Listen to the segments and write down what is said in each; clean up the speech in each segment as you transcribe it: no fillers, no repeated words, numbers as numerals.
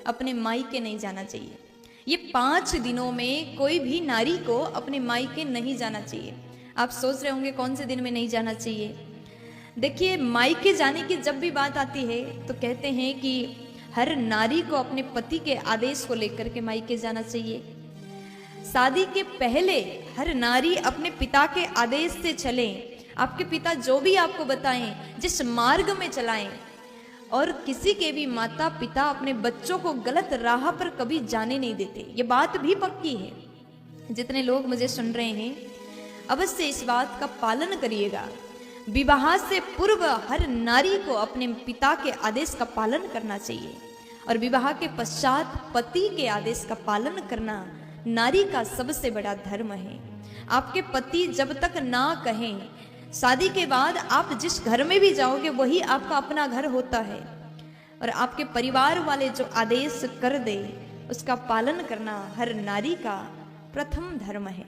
अपने मायके नहीं जाना चाहिए। ये 5 दिनों में कोई भी नारी को अपने मायके नहीं जाना चाहिए। आप सोच रहे होंगे कौन से दिन में नहीं जाना चाहिए। देखिए, मायके जाने की जब भी बात आती है तो कहते हैं कि हर नारी को अपने पति के आदेश को लेकर के मायके जाना चाहिए। शादी के पहले हर नारी अपने पिता के आदेश से चले। आपके पिता जो भी आपको बताएं, जिस मार्ग में चलाएं, और किसी के भी माता पिता अपने बच्चों को गलत राह पर कभी जाने नहीं देते। ये बात भी पक्की है। जितने लोग मुझे सुन रहे हैं, अवश्य इस बात का पालन करिएगा। विवाह से पूर्व हर नारी को अपने पिता के आदेश का पालन करना चाहिए, और विवाह के पश्चात पति के आदेश का पालन करना नारी का सबसे बड़ा धर्म है। आपके पति जब तक ना कहें, शादी के बाद आप जिस घर में भी जाओगे वही आपका अपना घर होता है, और आपके परिवार वाले जो आदेश कर दे उसका पालन करना हर नारी का प्रथम धर्म है।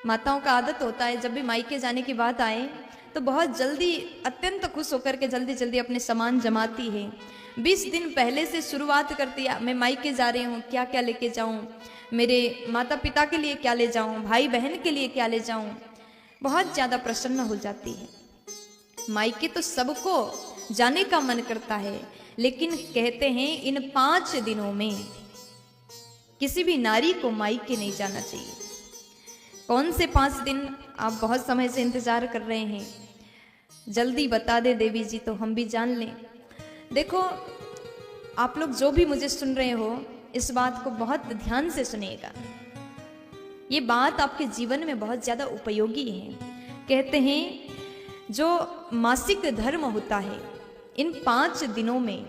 माताओं का आदत होता है जब भी मायके जाने की बात आए तो बहुत जल्दी, अत्यंत खुश होकर के जल्दी जल्दी अपने सामान जमाती है। 20 दिन पहले से शुरुआत करती है, मैं मायके जा रही हूँ, क्या क्या लेके जाऊँ, मेरे माता पिता के लिए क्या ले जाऊँ, भाई बहन के लिए क्या ले जाऊँ। बहुत ज़्यादा प्रसन्न हो जाती है। मायके तो सबको जाने का मन करता है, लेकिन कहते हैं इन 5 दिनों में किसी भी नारी को मायके नहीं जाना चाहिए। कौन से 5 दिन? आप बहुत समय से इंतजार कर रहे हैं, जल्दी बता दे देवी जी तो हम भी जान लें। देखो, आप लोग जो भी मुझे सुन रहे हो, इस बात को बहुत ध्यान से सुनिएगा। ये बात आपके जीवन में बहुत ज्यादा उपयोगी है। कहते हैं जो मासिक धर्म होता है, इन 5 दिनों में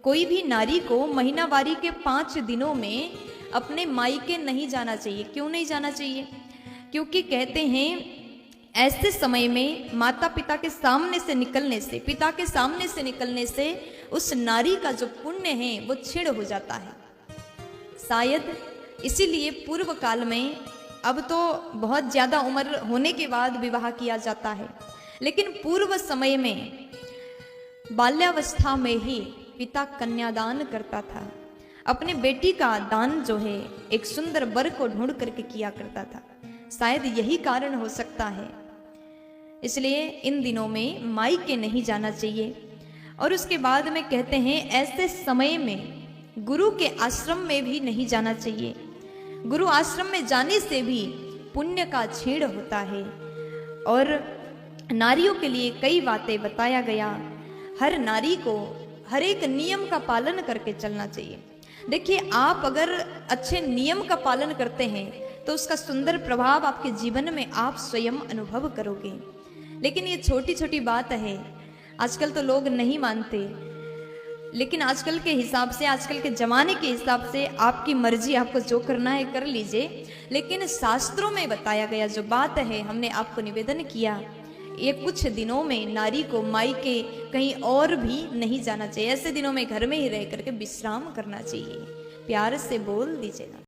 कोई भी नारी को महीनावारी के 5 दिनों में अपने मायके नहीं जाना चाहिए। क्यों नहीं जाना चाहिए? क्योंकि कहते हैं ऐसे समय में माता पिता के सामने से निकलने से, पिता के सामने से निकलने से उस नारी का जो पुण्य है वो क्षीण हो जाता है। शायद इसीलिए पूर्व काल में, अब तो बहुत ज्यादा उम्र होने के बाद विवाह किया जाता है, लेकिन पूर्व समय में बाल्यावस्था में ही पिता कन्यादान करता था। अपने बेटी का दान जो है एक सुंदर वर को ढूंढ करके किया करता था। शायद यही कारण हो सकता है, इसलिए इन दिनों में मायके नहीं जाना चाहिए। और उसके बाद में कहते हैं ऐसे समय में गुरु के आश्रम में भी नहीं जाना चाहिए। गुरु आश्रम में जाने से भी पुण्य का छीड़ होता है। और नारियों के लिए कई बातें बताया गया। हर नारी को हर एक नियम का पालन करके चलना चाहिए। देखिए, आप अगर अच्छे नियम का पालन करते हैं तो उसका सुंदर प्रभाव आपके जीवन में आप स्वयं अनुभव करोगे। लेकिन ये छोटी छोटी बात है, आजकल तो लोग नहीं मानते, लेकिन आजकल के हिसाब से, आजकल के जमाने के हिसाब से आपकी मर्जी, आपको जो करना है कर लीजिए। लेकिन शास्त्रों में बताया गया जो बात है, हमने आपको निवेदन किया, ये कुछ दिनों में नारी को मायके कहीं और भी नहीं जाना चाहिए। ऐसे दिनों में घर में ही रह करके विश्राम करना चाहिए। प्यार से बोल दीजिएगा।